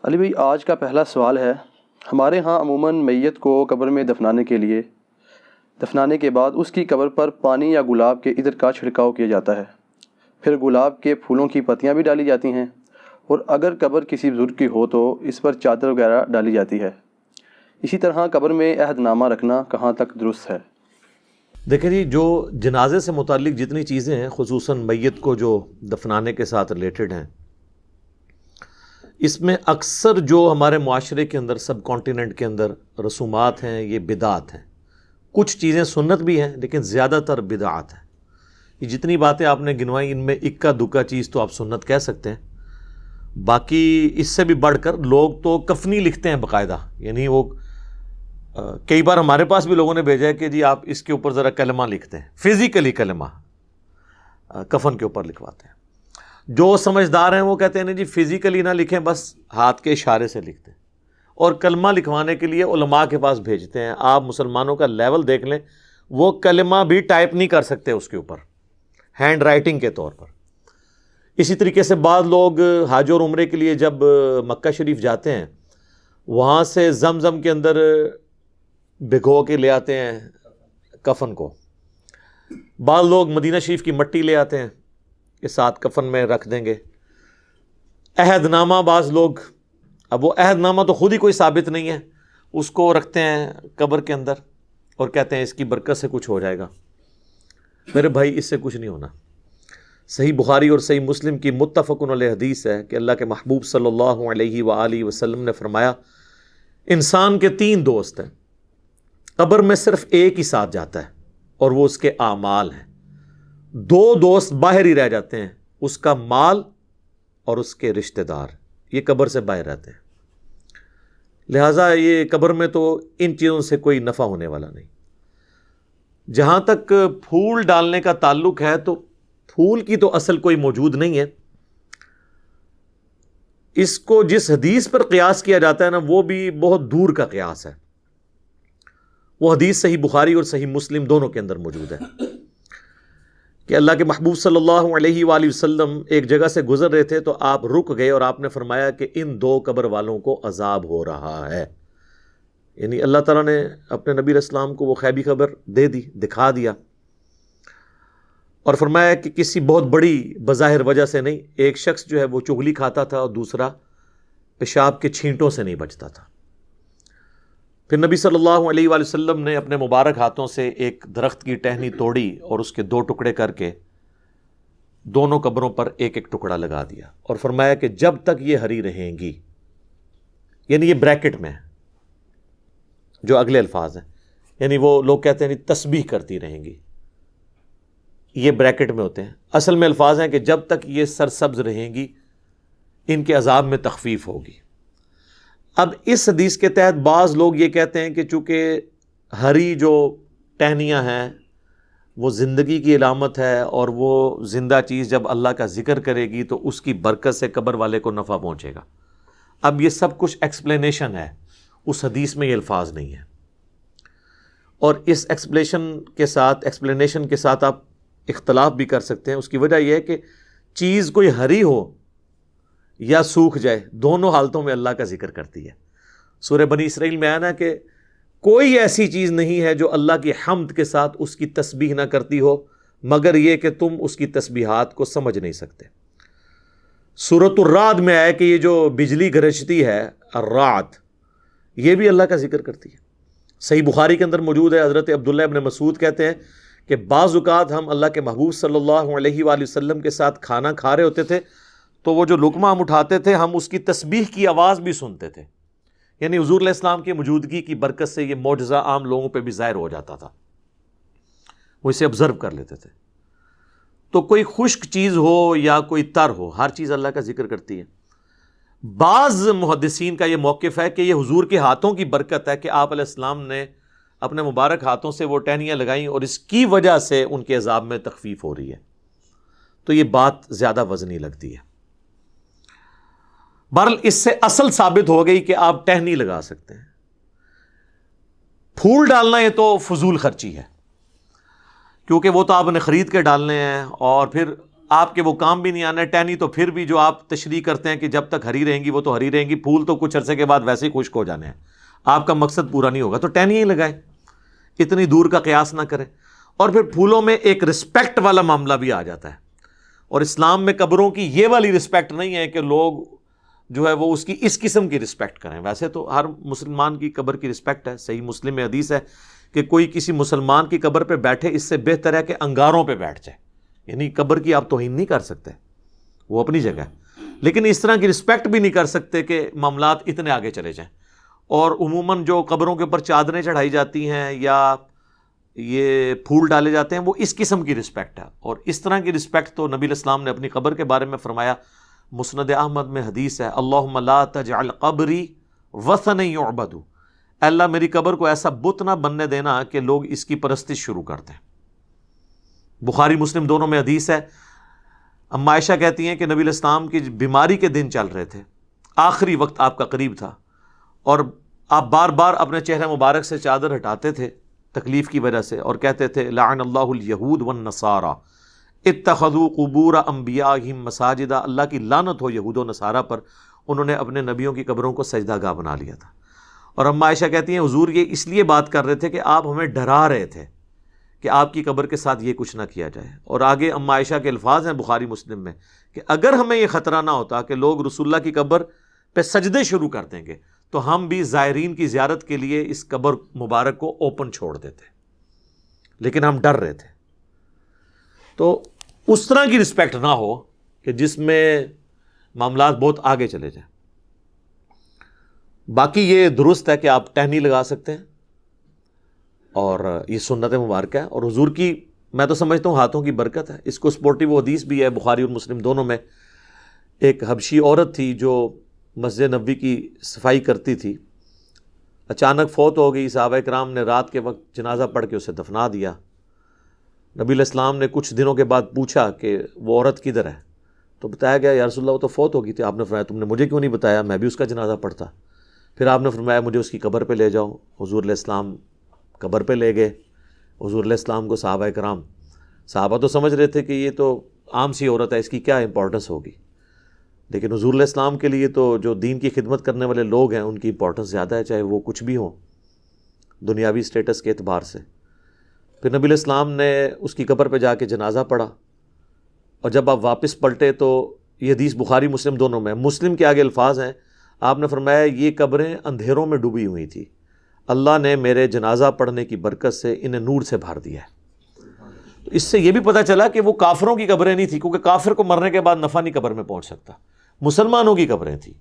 علی بھائی، آج کا پہلا سوال ہے۔ ہمارے ہاں عموماً میت کو قبر میں دفنانے کے بعد اس کی قبر پر پانی یا گلاب کے عطر کا چھڑکاؤ کیا جاتا ہے، پھر گلاب کے پھولوں کی پتیاں بھی ڈالی جاتی ہیں، اور اگر قبر کسی بزرگ کی ہو تو اس پر چادر وغیرہ ڈالی جاتی ہے۔ اسی طرح قبر میں عہد نامہ رکھنا کہاں تک درست ہے؟ دیکھیں جی، جو جنازے سے متعلق جتنی چیزیں ہیں، خصوصاً میت کو جو دفنانے کے ساتھ ریلیٹڈ ہیں، اس میں اکثر جو ہمارے معاشرے کے اندر، سب کانٹیننٹ کے اندر رسومات ہیں، یہ بدعات ہیں۔ کچھ چیزیں سنت بھی ہیں لیکن زیادہ تر بدعات ہیں۔ یہ جتنی باتیں آپ نے گنوائی، ان میں اکا دکا چیز تو آپ سنت کہہ سکتے ہیں، باقی اس سے بھی بڑھ کر لوگ تو کفنی لکھتے ہیں باقاعدہ، یعنی وہ کئی بار ہمارے پاس بھی لوگوں نے بھیجا ہے کہ جی آپ اس کے اوپر ذرا کلمہ لکھتے ہیں، فزیکلی کلمہ کفن کے اوپر لکھواتے ہیں۔ جو سمجھدار ہیں وہ کہتے ہیں نہیں جی فزیکلی نہ لکھیں، بس ہاتھ کے اشارے سے لکھتے ہیں، اور کلمہ لکھوانے کے لیے علماء کے پاس بھیجتے ہیں۔ آپ مسلمانوں کا لیول دیکھ لیں، وہ کلمہ بھی ٹائپ نہیں کر سکتے اس کے اوپر، ہینڈ رائٹنگ کے طور پر۔ اسی طریقے سے بعض لوگ حج اور عمرے کے لیے جب مکہ شریف جاتے ہیں، وہاں سے زمزم کے اندر بھگو کے لے آتے ہیں کفن کو۔ بعض لوگ مدینہ شریف کی مٹی لے آتے ہیں کہ ساتھ کفن میں رکھ دیں گے۔ عہد نامہ بعض لوگ، اب وہ عہد نامہ تو خود ہی کوئی ثابت نہیں ہے، اس کو رکھتے ہیں قبر کے اندر اور کہتے ہیں اس کی برکت سے کچھ ہو جائے گا۔ میرے بھائی، اس سے کچھ نہیں ہونا۔ صحیح بخاری اور صحیح مسلم کی متفق علیہ حدیث ہے کہ اللہ کے محبوب صلی اللہ علیہ وآلہ وسلم نے فرمایا، انسان کے 3 دوست ہیں، قبر میں صرف ایک ہی ساتھ جاتا ہے اور وہ اس کے اعمال ہیں۔ 2 دوست باہر ہی رہ جاتے ہیں، اس کا مال اور اس کے رشتہ دار، یہ قبر سے باہر رہتے ہیں۔ لہٰذا یہ قبر میں تو ان چیزوں سے کوئی نفع ہونے والا نہیں۔ جہاں تک پھول ڈالنے کا تعلق ہے، تو پھول کی تو اصل کوئی موجود نہیں ہے۔ اس کو جس حدیث پر قیاس کیا جاتا ہے نا، وہ بھی بہت دور کا قیاس ہے۔ وہ حدیث صحیح بخاری اور صحیح مسلم دونوں کے اندر موجود ہے کہ اللہ کے محبوب صلی اللہ علیہ وآلہ وسلم ایک جگہ سے گزر رہے تھے تو آپ رک گئے اور آپ نے فرمایا کہ ان 2 قبر والوں کو عذاب ہو رہا ہے۔ یعنی اللہ تعالیٰ نے اپنے نبی علیہ السلام کو وہ غیبی خبر دے دی، دکھا دیا، اور فرمایا کہ کسی بہت بڑی بظاہر وجہ سے نہیں، ایک شخص جو ہے وہ چغلی کھاتا تھا اور دوسرا پیشاب کے چھینٹوں سے نہیں بچتا تھا۔ پھر نبی صلی اللہ علیہ وآلہ وسلم نے اپنے مبارک ہاتھوں سے ایک درخت کی ٹہنی توڑی اور اس کے 2 ٹکڑے کر کے دونوں قبروں پر ایک ایک ٹکڑا لگا دیا، اور فرمایا کہ جب تک یہ ہری رہیں گی، یعنی یہ بریکٹ میں ہے جو اگلے الفاظ ہیں، یعنی وہ لوگ کہتے ہیں تسبیح کرتی رہیں گی، یہ بریکٹ میں ہوتے ہیں، اصل میں الفاظ ہیں کہ جب تک یہ سرسبز رہیں گی ان کے عذاب میں تخفیف ہوگی۔ اب اس حدیث کے تحت بعض لوگ یہ کہتے ہیں کہ چونکہ ہری جو ٹہنیاں ہیں وہ زندگی کی علامت ہے، اور وہ زندہ چیز جب اللہ کا ذکر کرے گی تو اس کی برکت سے قبر والے کو نفع پہنچے گا۔ اب یہ سب کچھ ایکسپلینیشن ہے، اس حدیث میں یہ الفاظ نہیں ہے، اور اس ایکسپلینیشن کے ساتھ آپ اختلاف بھی کر سکتے ہیں۔ اس کی وجہ یہ ہے کہ چیز کوئی ہری ہو یا سوکھ جائے، دونوں حالتوں میں اللہ کا ذکر کرتی ہے۔ سورہ بنی اسرائیل میں آیا نا کہ کوئی ایسی چیز نہیں ہے جو اللہ کی حمد کے ساتھ اس کی تسبیح نہ کرتی ہو، مگر یہ کہ تم اس کی تسبیحات کو سمجھ نہیں سکتے۔ سورۃ الرعد میں آیا کہ یہ جو بجلی گرجتی ہے، الرعد، یہ بھی اللہ کا ذکر کرتی ہے۔ صحیح بخاری کے اندر موجود ہے، حضرت عبداللہ ابن مسعود کہتے ہیں کہ بعض اوقات ہم اللہ کے محبوب صلی اللہ علیہ وآلہ وسلم کے ساتھ کھانا کھا رہے ہوتے تھے تو وہ جو لقمہ ہم اٹھاتے تھے، ہم اس کی تسبیح کی آواز بھی سنتے تھے، یعنی حضور علیہ السلام کی موجودگی کی برکت سے یہ معجزہ عام لوگوں پہ بھی ظاہر ہو جاتا تھا، وہ اسے آبزرو کر لیتے تھے۔ تو کوئی خشک چیز ہو یا کوئی تر ہو، ہر چیز اللہ کا ذکر کرتی ہے۔ بعض محدثین کا یہ موقف ہے کہ یہ حضور کے ہاتھوں کی برکت ہے کہ آپ علیہ السلام نے اپنے مبارک ہاتھوں سے وہ ٹہنیاں لگائیں اور اس کی وجہ سے ان کے عذاب میں تخفیف ہو رہی ہے، تو یہ بات زیادہ وزنی لگتی ہے۔ بہرحال اس سے اصل ثابت ہو گئی کہ آپ ٹہنی لگا سکتے ہیں۔ پھول ڈالنا یہ تو فضول خرچی ہے، کیونکہ وہ تو آپ نے خرید کے ڈالنے ہیں، اور پھر آپ کے وہ کام بھی نہیں آنا. ٹہنی تو پھر بھی جو آپ تشریح کرتے ہیں کہ جب تک ہری رہیں گی وہ تو ہری رہیں گی, پھول تو کچھ عرصے کے بعد ویسے ہی خشک ہو جانے ہیں, آپ کا مقصد پورا نہیں ہوگا, تو ٹہنی ہی لگائیں, اتنی دور کا قیاس نہ کریں. اور پھر پھولوں میں ایک رسپیکٹ والا معاملہ بھی آ جاتا ہے, اور اسلام میں قبروں کی یہ والی رسپیکٹ نہیں ہے کہ لوگ جو ہے وہ اس کی اس قسم کی رسپیکٹ کریں. ویسے تو ہر مسلمان کی قبر کی رسپیکٹ ہے, صحیح مسلم میں حدیث ہے کہ کوئی کسی مسلمان کی قبر پہ بیٹھے اس سے بہتر ہے کہ انگاروں پہ بیٹھ جائے. یعنی قبر کی آپ توہین نہیں کر سکتے, وہ اپنی جگہ ہے, لیکن اس طرح کی رسپیکٹ بھی نہیں کر سکتے کہ معاملات اتنے آگے چلے جائیں. اور عموماً جو قبروں کے اوپر چادریں چڑھائی جاتی ہیں یا یہ پھول ڈالے جاتے ہیں وہ اس قسم کی رسپیکٹ ہے. اور اس طرح کی رسپیکٹ تو نبی علیہ السلام نے اپنی قبر کے بارے میں فرمایا, مسند احمد میں حدیث ہے, اللہم لا تجعل قبری وثنا یعبد, اللہ میری قبر کو ایسا بت نہ بننے دینا کہ لوگ اس کی پرستش شروع کر دیں. بخاری مسلم دونوں میں حدیث ہے. اما عائشہ کہتی ہیں کہ نبی علیہ السلام کی بیماری کے دن چل رہے تھے, آخری وقت آپ کا قریب تھا, اور آپ بار بار اپنے چہرے مبارک سے چادر ہٹاتے تھے تکلیف کی وجہ سے, اور کہتے تھے لعن اللہ الیہود والنصارى اتخذوا قبور انبیائہم مساجدا, اللہ کی لعنت ہو یہود و نصارہ پر, انہوں نے اپنے نبیوں کی قبروں کو سجدہ گاہ بنا لیا تھا. اور اما عائشہ کہتی ہیں حضور یہ اس لیے بات کر رہے تھے کہ آپ ہمیں ڈرا رہے تھے کہ آپ کی قبر کے ساتھ یہ کچھ نہ کیا جائے. اور آگے اما عائشہ کے الفاظ ہیں بخاری مسلم میں کہ اگر ہمیں یہ خطرہ نہ ہوتا کہ لوگ رسول اللہ کی قبر پہ سجدے شروع کر دیں گے تو ہم بھی زائرین کی زیارت کے لیے اس قبر مبارک کو اوپن چھوڑ دیتے, لیکن ہم ڈر رہے تھے. تو اس طرح کی رسپیکٹ نہ ہو کہ جس میں معاملات بہت آگے چلے جائیں. باقی یہ درست ہے کہ آپ ٹہنی لگا سکتے ہیں, اور یہ سنت مبارکہ ہے, اور حضور کی میں تو سمجھتا ہوں ہاتھوں کی برکت ہے. اس کو سپورٹیو حدیث بھی ہے بخاری اور مسلم دونوں میں. ایک حبشی عورت تھی جو مسجد نبوی کی صفائی کرتی تھی, اچانک فوت ہو گئی. صحابہ کرام نے رات کے وقت جنازہ پڑھ کے اسے دفنا دیا. نبی علیہ السلام نے کچھ دنوں کے بعد پوچھا کہ وہ عورت کدھر ہے, تو بتایا گیا یا رسول اللہ وہ تو فوت ہو گئی تھی. آپ نے فرمایا تم نے مجھے کیوں نہیں بتایا, میں بھی اس کا جنازہ پڑھتا. پھر آپ نے فرمایا مجھے اس کی قبر پہ لے جاؤ. حضور علیہ السلام قبر پہ لے گئے. حضور علیہ السلام کو صحابہ تو سمجھ رہے تھے کہ یہ تو عام سی عورت ہے, اس کی کیا امپورٹنس ہوگی, لیکن حضور علیہ السلام کے لیے تو جو دین کی خدمت کرنے والے لوگ ہیں ان کی امپورٹنس زیادہ ہے, چاہے وہ کچھ بھی ہوں دنیاوی اسٹیٹس کے اعتبار سے. پھر نبی علیہ السلام نے اس کی قبر پہ جا کے جنازہ پڑھا, اور جب آپ واپس پلٹے تو یہ حدیث بخاری مسلم دونوں میں, مسلم کے آگے الفاظ ہیں, آپ نے فرمایا یہ قبریں اندھیروں میں ڈوبی ہوئی تھی, اللہ نے میرے جنازہ پڑھنے کی برکت سے انہیں نور سے بھر دیا ہے. تو اس سے یہ بھی پتہ چلا کہ وہ کافروں کی قبریں نہیں تھیں, کیونکہ کافر کو مرنے کے بعد نفع نہیں قبر میں پہنچ سکتا, مسلمانوں کی قبریں تھیں.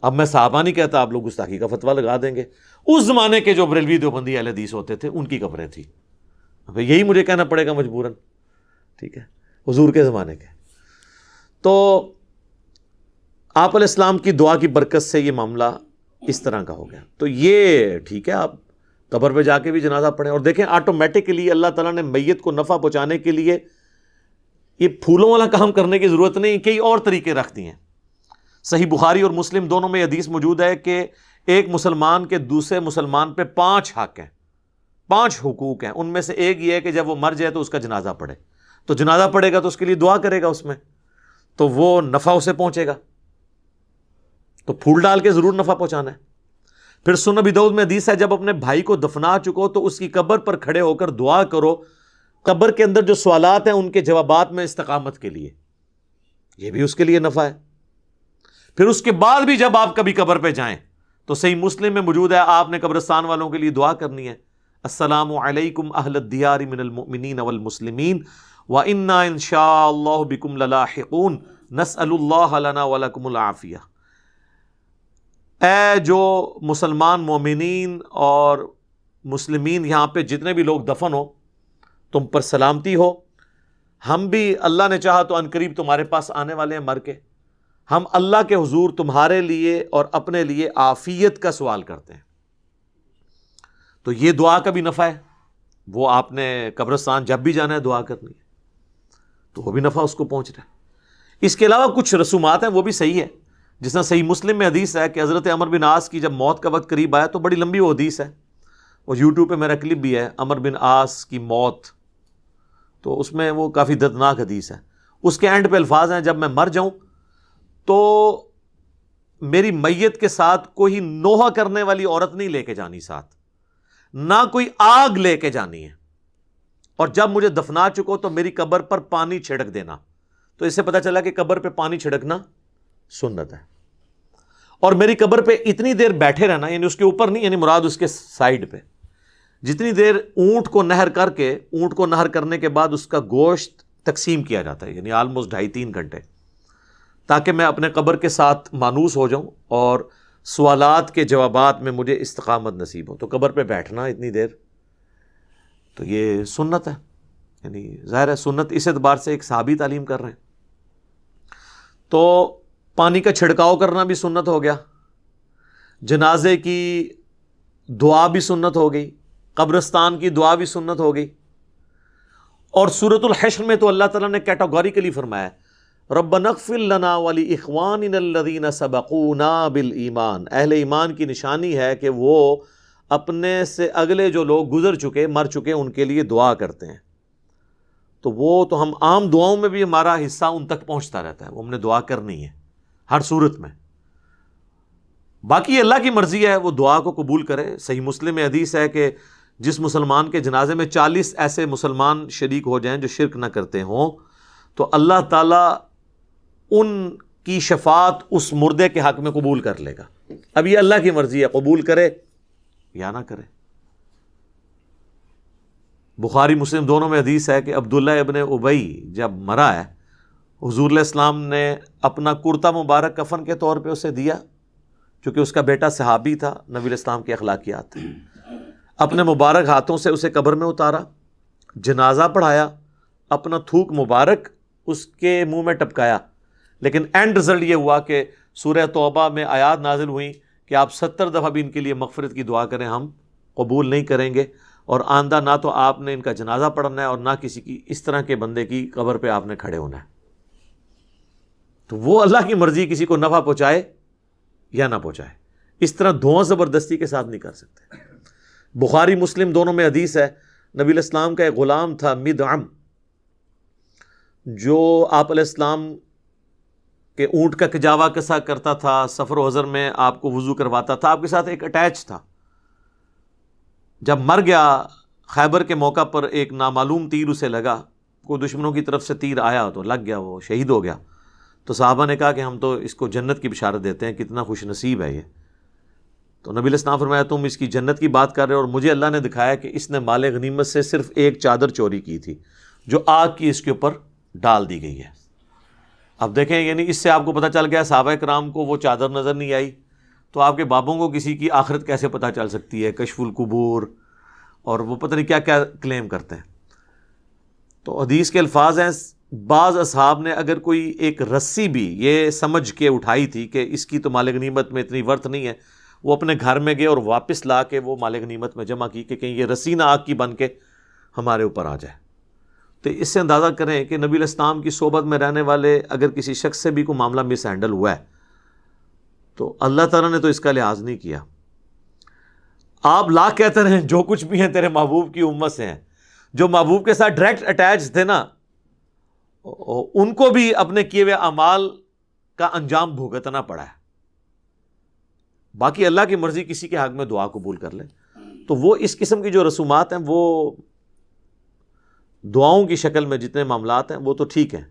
اب میں صحابہ نہیں کہتا, آپ لوگ گستاخی کا فتویٰ لگا دیں گے. اس زمانے کے جو بریلوی دیوبندی اہل حدیث ہوتے تھے ان کی قبریں تھیں. اب یہی مجھے کہنا پڑے گا مجبوراً, ٹھیک ہے, حضور کے زمانے کے. تو آپ علیہ السلام کی دعا کی برکت سے یہ معاملہ اس طرح کا ہو گیا. تو یہ ٹھیک ہے, آپ قبر پہ جا کے بھی جنازہ پڑھیں. اور دیکھیں آٹومیٹکلی اللہ تعالیٰ نے میت کو نفع پہنچانے کے لیے یہ پھولوں والا کام کرنے کی ضرورت نہیں, کئی اور طریقے رکھ دیے ہیں. صحیح بخاری اور مسلم دونوں میں حدیث موجود ہے کہ ایک مسلمان کے دوسرے مسلمان پہ 5 حق ہیں, 5 حقوق ہیں. ان میں سے ایک یہ ہے کہ جب وہ مر جائے تو اس کا جنازہ پڑھے. تو جنازہ پڑھے گا تو اس کے لیے دعا کرے گا اس میں, تو وہ نفع اسے پہنچے گا. تو پھول ڈال کے ضرور نفع پہنچانا ہے. پھر سنن ابی داؤد میں حدیث ہے جب اپنے بھائی کو دفنا چکو تو اس کی قبر پر کھڑے ہو کر دعا کرو, قبر کے اندر جو سوالات ہیں ان کے جوابات میں استقامت کے لیے, یہ بھی اس کے لیے نفع ہے. پھر اس کے بعد بھی جب آپ کبھی قبر پہ جائیں تو صحیح مسلم میں موجود ہے آپ نے قبرستان والوں کے لیے دعا کرنی ہے, السلام علیکم اہل الدیار من المؤمنین والمسلمین وَإِنَّا إِن شَاءَ اللَّهُ بِكُمْ لَلَاحِقُونَ نَسْأَلُ اللَّهَ لَنَا وَلَكُمُ الْعَافِيَةَ. اے جو مسلمان مومنین اور مسلمین یہاں پہ جتنے بھی لوگ دفن ہو تم پر سلامتی ہو, ہم بھی اللہ نے چاہا تو عنقریب تمہارے پاس آنے والے ہیں مر کے, ہم اللہ کے حضور تمہارے لیے اور اپنے لیے عافیت کا سوال کرتے ہیں. تو یہ دعا کا بھی نفع ہے, وہ آپ نے قبرستان جب بھی جانا ہے دعا کرنی ہے تو وہ بھی نفع اس کو پہنچ رہا ہے. اس کے علاوہ کچھ رسومات ہیں وہ بھی صحیح ہے, جس طرح صحیح مسلم میں حدیث ہے کہ حضرت عمر بن عاص کی جب موت کا وقت قریب آیا تو بڑی لمبی وہ حدیث ہے, اور یوٹیوب پہ میرا کلپ بھی ہے عمر بن عاص کی موت, تو اس میں وہ کافی دردناک حدیث ہے. اس کے اینڈ پہ الفاظ ہیں جب میں مر جاؤں تو میری میت کے ساتھ کوئی نوحہ کرنے والی عورت نہیں لے کے جانی ساتھ، نہ کوئی آگ لے کے جانی ہے، اور جب مجھے دفنا چکو تو میری قبر پر پانی چھڑک دینا۔ تو اس سے پتہ چلا کہ قبر پہ پانی چھڑکنا سنت ہے، اور میری قبر پہ اتنی دیر بیٹھے رہنا، یعنی اس کے اوپر نہیں، یعنی مراد اس کے سائیڈ پہ، جتنی دیر اونٹ کو نہر کر کے، اونٹ کو نہر کرنے کے بعد اس کا گوشت تقسیم کیا جاتا ہے، یعنی آلموسٹ 2.5-3 گھنٹے، تاکہ میں اپنے قبر کے ساتھ مانوس ہو جاؤں اور سوالات کے جوابات میں مجھے استقامت نصیب ہو۔ تو قبر پہ بیٹھنا اتنی دیر تو یہ سنت ہے، یعنی ظاہر ہے سنت اس اعتبار سے ایک صحابی تعلیم کر رہے ہیں۔ تو پانی کا چھڑکاؤ کرنا بھی سنت ہو گیا، جنازے کی دعا بھی سنت ہو گئی، قبرستان کی دعا بھی سنت ہو گئی، اور سورۃ الحشر میں تو اللہ تعالیٰ نے کیٹاگوریکلی فرمایا ربنا اغفر لنا ولاخواننا الذین سبقونا بالایمان، اہل ایمان کی نشانی ہے کہ وہ اپنے سے اگلے جو لوگ گزر چکے، مر چکے، ان کے لیے دعا کرتے ہیں۔ تو وہ تو ہم عام دعاؤں میں بھی ہمارا حصہ ان تک پہنچتا رہتا ہے، وہ ہم نے دعا کرنی ہے ہر صورت میں۔ باقی اللہ کی مرضی ہے وہ دعا کو قبول کرے۔ صحیح مسلم میں حدیث ہے کہ جس مسلمان کے جنازے میں 40 ایسے مسلمان شریک ہو جائیں جو شرک نہ کرتے ہوں، تو اللہ تعالیٰ ان کی شفاعت اس مردے کے حق میں قبول کر لے گا۔ اب یہ اللہ کی مرضی ہے، قبول کرے یا نہ کرے۔ بخاری مسلم دونوں میں حدیث ہے کہ عبداللہ ابن ابی جب مرا ہے، حضور علیہ السلام نے اپنا کرتا مبارک کفن کے طور پہ اسے دیا، چونکہ اس کا بیٹا صحابی تھا، نبی علیہ السلام کی اخلاقیات تھے۔ اپنے مبارک ہاتھوں سے اسے قبر میں اتارا، جنازہ پڑھایا، اپنا تھوک مبارک اس کے منہ میں ٹپکایا، لیکن اینڈ رزلٹ یہ ہوا کہ سورہ توبہ میں آیات نازل ہوئیں کہ آپ 70 دفعہ بھی ان کے لیے مغفرت کی دعا کریں، ہم قبول نہیں کریں گے، اور آئندہ نہ تو آپ نے ان کا جنازہ پڑھنا ہے اور نہ کسی کی اس طرح کے بندے کی قبر پہ آپ نے کھڑے ہونا ہے۔ تو وہ اللہ کی مرضی کسی کو نفع پہنچائے یا نہ پہنچائے، اس طرح دھواں زبردستی کے ساتھ نہیں کر سکتے۔ بخاری مسلم دونوں میں حدیث ہے، نبی علیہ السلام کا ایک غلام تھا مدعم، جو آپ علیہ السلام کہ اونٹ کا کجاوا کسا کرتا تھا، سفر و حضر میں آپ کو وضو کرواتا تھا، آپ کے ساتھ ایک اٹیچ تھا۔ جب مر گیا خیبر کے موقع پر ایک نامعلوم تیر اسے لگا، کوئی دشمنوں کی طرف سے تیر آیا تو لگ گیا، وہ شہید ہو گیا۔ تو صحابہ نے کہا کہ ہم تو اس کو جنت کی بشارت دیتے ہیں، کتنا خوش نصیب ہے یہ۔ تو نبی علیہ السلام فرمایا تم اس کی جنت کی بات کر رہے ہو، اور مجھے اللہ نے دکھایا کہ اس نے مال غنیمت سے صرف ایک چادر چوری کی تھی جو آگ کی اس کے اوپر ڈال دی گئی ہے۔ اب دیکھیں، یعنی اس سے آپ کو پتہ چل گیا صحابہ کرام کو وہ چادر نظر نہیں آئی، تو آپ کے بابوں کو کسی کی آخرت کیسے پتہ چل سکتی ہے؟ کشف القبور اور وہ پتہ نہیں کیا کیا کلیم کرتے ہیں۔ تو حدیث کے الفاظ ہیں، بعض اصحاب نے اگر کوئی ایک رسی بھی یہ سمجھ کے اٹھائی تھی کہ اس کی تو مال غنیمت میں اتنی ورتھ نہیں ہے، وہ اپنے گھر میں گئے اور واپس لا کے وہ مال غنیمت میں جمع کی کہ کہیں یہ رسی نہ آگ کی بن کے ہمارے اوپر آ جائے۔ تو اس سے اندازہ کریں کہ نبی علیہ السلام کی صحبت میں رہنے والے اگر کسی شخص سے بھی کوئی معاملہ مس ہینڈل ہوا ہے تو اللہ تعالیٰ نے تو اس کا لحاظ نہیں کیا۔ آپ لاکھ کہتے رہیں جو کچھ بھی ہیں تیرے محبوب کی امت سے ہیں، جو محبوب کے ساتھ ڈائریکٹ اٹیچ تھے نا، ان کو بھی اپنے کیے ہوئے اعمال کا انجام بھگتنا پڑا ہے۔ باقی اللہ کی مرضی کسی کے حق میں دعا قبول کر لے، تو وہ اس قسم کی جو رسومات ہیں وہ دعاؤں کی شکل میں جتنے معاملات ہیں وہ تو ٹھیک ہیں۔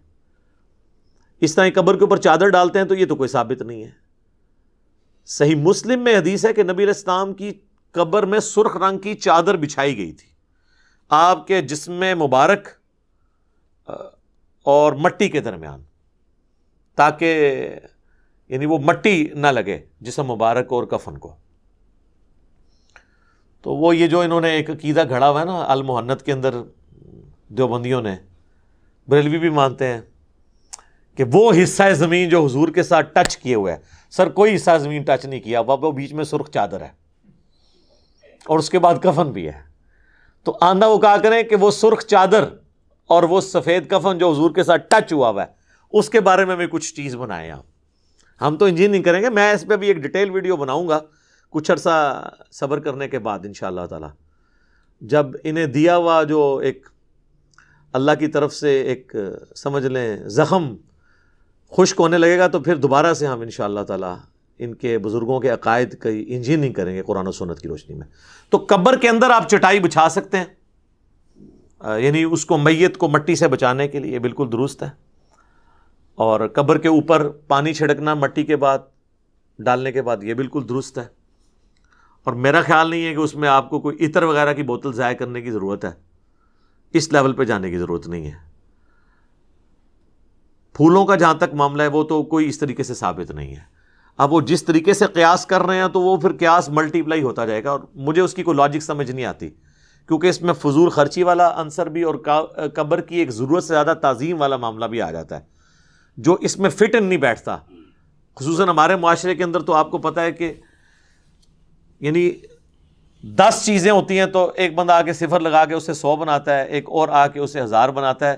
اس طرح قبر کے اوپر چادر ڈالتے ہیں تو یہ تو کوئی ثابت نہیں ہے۔ صحیح مسلم میں حدیث ہے کہ نبی علیہ السلام کی قبر میں سرخ رنگ کی چادر بچھائی گئی تھی، آپ کے جسم مبارک اور مٹی کے درمیان، تاکہ یعنی وہ مٹی نہ لگے جسم مبارک اور کفن کو۔ تو وہ یہ جو انہوں نے ایک عقیدہ گھڑا ہوا ہے نا المحنت کے اندر، دیوبندیوں نے، بریلوی بھی مانتے ہیں کہ وہ حصہ زمین جو حضور کے ساتھ ٹچ کیے ہوئے ہے، سر کوئی حصہ زمین ٹچ نہیں کیا، وہ بیچ میں سرخ چادر ہے اور اس کے بعد کفن بھی ہے۔ تو آندہ وہ کہا کریں کہ وہ سرخ چادر اور وہ سفید کفن جو حضور کے ساتھ ٹچ ہوا ہے اس کے بارے میں بھی کچھ چیز بنائیں آپ۔ ہم تو انجینئرنگ کریں گے، میں اس پہ بھی ایک ڈیٹیل ویڈیو بناؤں گا کچھ عرصہ صبر کرنے کے بعد انشاءاللہ تعالی، جب انہیں دیا ہوا جو ایک اللہ کی طرف سے ایک سمجھ لیں زخم خشک ہونے لگے گا تو پھر دوبارہ سے ہم انشاءاللہ تعالی ان کے بزرگوں کے عقائد کی انجینئرنگ کریں گے قرآن و سنت کی روشنی میں. تو قبر کے اندر آپ چٹائی بچھا سکتے ہیں، یعنی اس کو میت کو مٹی سے بچانے کے لیے بالکل درست ہے. اور قبر کے اوپر پانی چھڑکنا مٹی کے بعد ڈالنے کے بعد یہ بالکل درست ہے. اور میرا خیال نہیں ہے کہ اس میں آپ کو کوئی عطر وغیرہ کی بوتل ضائع کرنے کی ضرورت ہے، اس لیول پہ جانے کی ضرورت نہیں ہے. پھولوں کا جہاں تک معاملہ ہے وہ تو کوئی اس طریقے سے ثابت نہیں ہے. اب وہ جس طریقے سے قیاس کر رہے ہیں تو وہ پھر قیاس ملٹی پلائی ہوتا جائے گا، اور مجھے اس کی کوئی لاجک سمجھ نہیں آتی، کیونکہ اس میں فضول خرچی والا عنصر بھی اور قبر کی ایک ضرورت سے زیادہ تعظیم والا معاملہ بھی آ جاتا ہے جو اس میں فٹ ان نہیں بیٹھتا. خصوصاً ہمارے معاشرے کے اندر تو آپ کو پتہ ہے کہ یعنی 10 چیزیں ہوتی ہیں تو ایک بندہ آ کے صفر لگا کے اسے 100 بناتا ہے، ایک اور آ کے اسے 1000 بناتا ہے،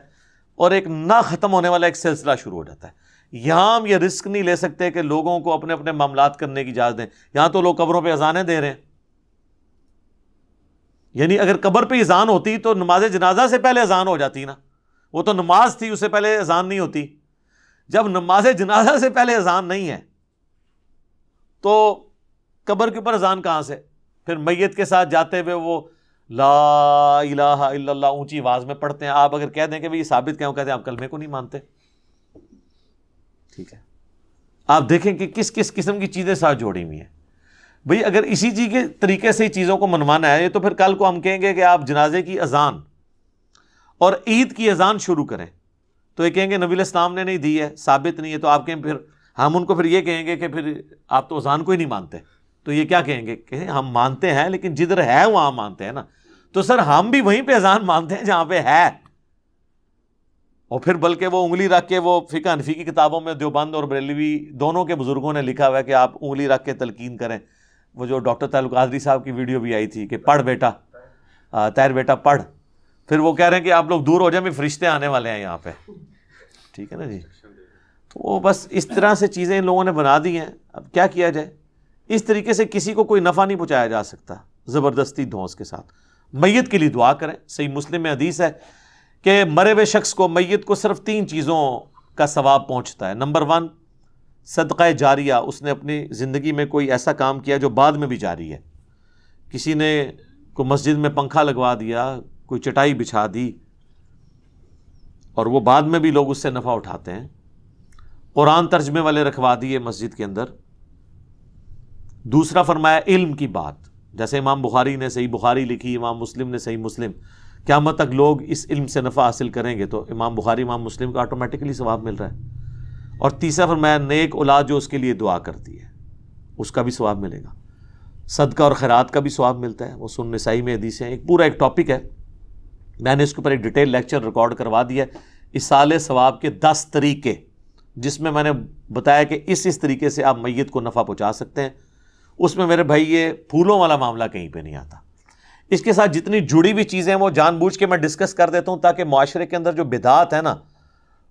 اور ایک نہ ختم ہونے والا ایک سلسلہ شروع ہو جاتا ہے. یہاں ہم یہ رسک نہیں لے سکتے کہ لوگوں کو اپنے اپنے معاملات کرنے کی اجازت دیں. یہاں تو لوگ قبروں پہ اذانیں دے رہے ہیں. یعنی اگر قبر پہ اذان ہوتی تو نماز جنازہ سے پہلے اذان ہو جاتی نا، وہ تو نماز تھی، اس سے پہلے اذان نہیں ہوتی. جب نماز جنازہ سے پہلے اذان نہیں ہے تو قبر کے اوپر اذان کہاں سے؟ پھر میت کے ساتھ جاتے ہوئے وہ لا الہ الا اللہ اونچی آواز میں پڑھتے ہیں. آپ اگر کہہ دیں کہ بھئی یہ ثابت کیا ہو، کہتے ہیں آپ کلمے کو نہیں مانتے. ٹھیک ہے، آپ دیکھیں کہ کس کس قسم کی چیزیں ساتھ جوڑی ہوئی ہیں. بھئی اگر اسی چیز کے طریقے سے چیزوں کو منوانا ہے تو پھر کل کو ہم کہیں گے کہ آپ جنازے کی اذان اور عید کی اذان شروع کریں تو یہ کہیں گے نبی علیہ السلام نے نہیں دی ہے، ثابت نہیں ہے. تو آپ کہیں پھر ہم ان کو پھر یہ کہیں گے کہ پھر آپ تو اذان کو ہی نہیں مانتے. تو یہ کیا کہیں گے کہ ہم مانتے ہیں لیکن جدھر ہے وہاں مانتے ہیں نا. تو سر ہم بھی وہیں پہ اذان مانتے ہیں جہاں پہ ہے. اور پھر بلکہ وہ انگلی رکھ کے، وہ فقہ حنفی کی کتابوں میں دیوبند اور بریلوی دونوں کے بزرگوں نے لکھا ہوا ہے کہ آپ انگلی رکھ کے تلقین کریں. وہ جو ڈاکٹر تعلق قادری صاحب کی ویڈیو بھی آئی تھی کہ پڑھ بیٹا، طاہر بیٹا پڑھ. پھر وہ کہہ رہے ہیں کہ آپ لوگ دور ہو جائیں، بھی فرشتے آنے والے ہیں یہاں پہ. ٹھیک ہے نا جی. تو وہ بس اس طرح سے چیزیں ان لوگوں نے بنا دی ہیں. اب کیا کیا جائے؟ اس طریقے سے کسی کو کوئی نفع نہیں پہنچایا جا سکتا زبردستی دھونس کے ساتھ. میت کے لیے دعا کریں. صحیح مسلم میں حدیث ہے کہ مرے ہوئے شخص کو، میت کو صرف 3 چیزوں کا ثواب پہنچتا ہے. نمبر 1 صدقہ جاریہ، اس نے اپنی زندگی میں کوئی ایسا کام کیا جو بعد میں بھی جاری ہے. کسی نے کوئی مسجد میں پنکھا لگوا دیا، کوئی چٹائی بچھا دی، اور وہ بعد میں بھی لوگ اس سے نفع اٹھاتے ہیں. قرآن ترجمے والے رکھوا دیے مسجد کے اندر. دوسرا فرمایا علم کی بات، جیسے امام بخاری نے صحیح بخاری لکھی، امام مسلم نے صحیح مسلم. قیامت تک لوگ اس علم سے نفع حاصل کریں گے تو امام بخاری امام مسلم کو آٹومیٹکلی ثواب مل رہا ہے. اور تیسرا فرمایا نیک اولاد جو اس کے لیے دعا کرتی ہے اس کا بھی ثواب ملے گا. صدقہ اور خیرات کا بھی ثواب ملتا ہے. وہ سنن نسائی میں حدیث ہیں. ایک پورا ایک ٹاپک ہے، میں نے اس کے اوپر ایک ڈیٹیل لیکچر ریکارڈ کروا دیا ہے، ایصال ثواب کے 10 طریقے، جس میں نے بتایا کہ اس طریقے سے آپ میت کو نفع پہنچا سکتے ہیں. اس میں میرے بھائی یہ پھولوں والا معاملہ کہیں پہ نہیں آتا. اس کے ساتھ جتنی جڑی ہوئی چیزیں وہ جان بوجھ کے میں ڈسکس کر دیتا ہوں تاکہ معاشرے کے اندر جو بدعات ہے نا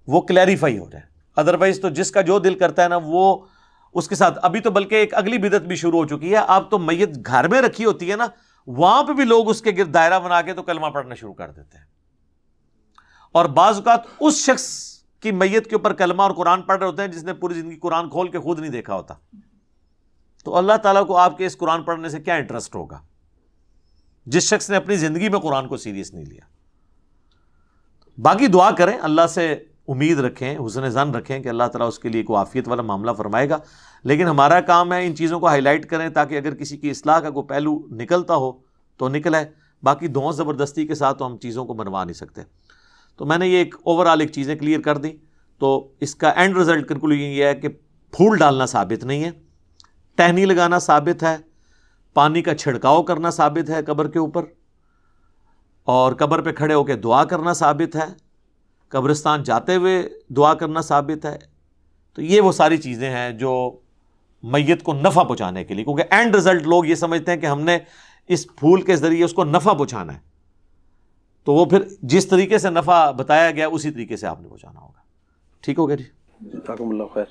وہ کلیریفائی ہو جائے. ادروائز تو جس کا جو دل کرتا ہے نا وہ اس کے ساتھ. ابھی تو بلکہ ایک اگلی بدعت بھی شروع ہو چکی ہے. آپ تو میت گھر میں رکھی ہوتی ہے نا، وہاں پہ بھی لوگ اس کے گرد دائرہ بنا کے تو کلمہ پڑھنا شروع کر دیتے ہیں. اور بعض اوقات اس شخص کی میت کے اوپر کلمہ اور قرآن پڑھ رہے ہوتے ہیں جس نے پوری زندگی قرآن کھول کے خود نہیں دیکھا ہوتا. تو اللہ تعالیٰ کو آپ کے اس قرآن پڑھنے سے کیا انٹرسٹ ہوگا جس شخص نے اپنی زندگی میں قرآن کو سیریس نہیں لیا. باقی دعا کریں، اللہ سے امید رکھیں، حسن ظن رکھیں کہ اللہ تعالیٰ اس کے لیے کوئی عافیت والا معاملہ فرمائے گا. لیکن ہمارا کام ہے ان چیزوں کو ہائی لائٹ کریں تاکہ اگر کسی کی اصلاح کا کوئی پہلو نکلتا ہو تو نکلے. باقی دھونس زبردستی کے ساتھ تو ہم چیزوں کو بنوا نہیں سکتے. تو میں نے یہ ایک اوور آل ایک چیزیں کلیئر کر دی. تو اس کا اینڈ رزلٹ کنکلوژن یہ ہے کہ پھول ڈالنا ثابت نہیں ہے، ٹہنی لگانا ثابت ہے، پانی کا چھڑکاؤ کرنا ثابت ہے قبر کے اوپر، اور قبر پہ کھڑے ہو کے دعا کرنا ثابت ہے، قبرستان جاتے ہوئے دعا کرنا ثابت ہے. تو یہ وہ ساری چیزیں ہیں جو میت کو نفع پہنچانے کے لیے، کیونکہ اینڈ رزلٹ لوگ یہ سمجھتے ہیں کہ ہم نے اس پھول کے ذریعے اس کو نفع پہنچانا ہے. تو وہ پھر جس طریقے سے نفع بتایا گیا اسی طریقے سے آپ نے پہنچانا ہوگا. ٹھیک ہو گیا جی؟ جزاکم اللہ خیر.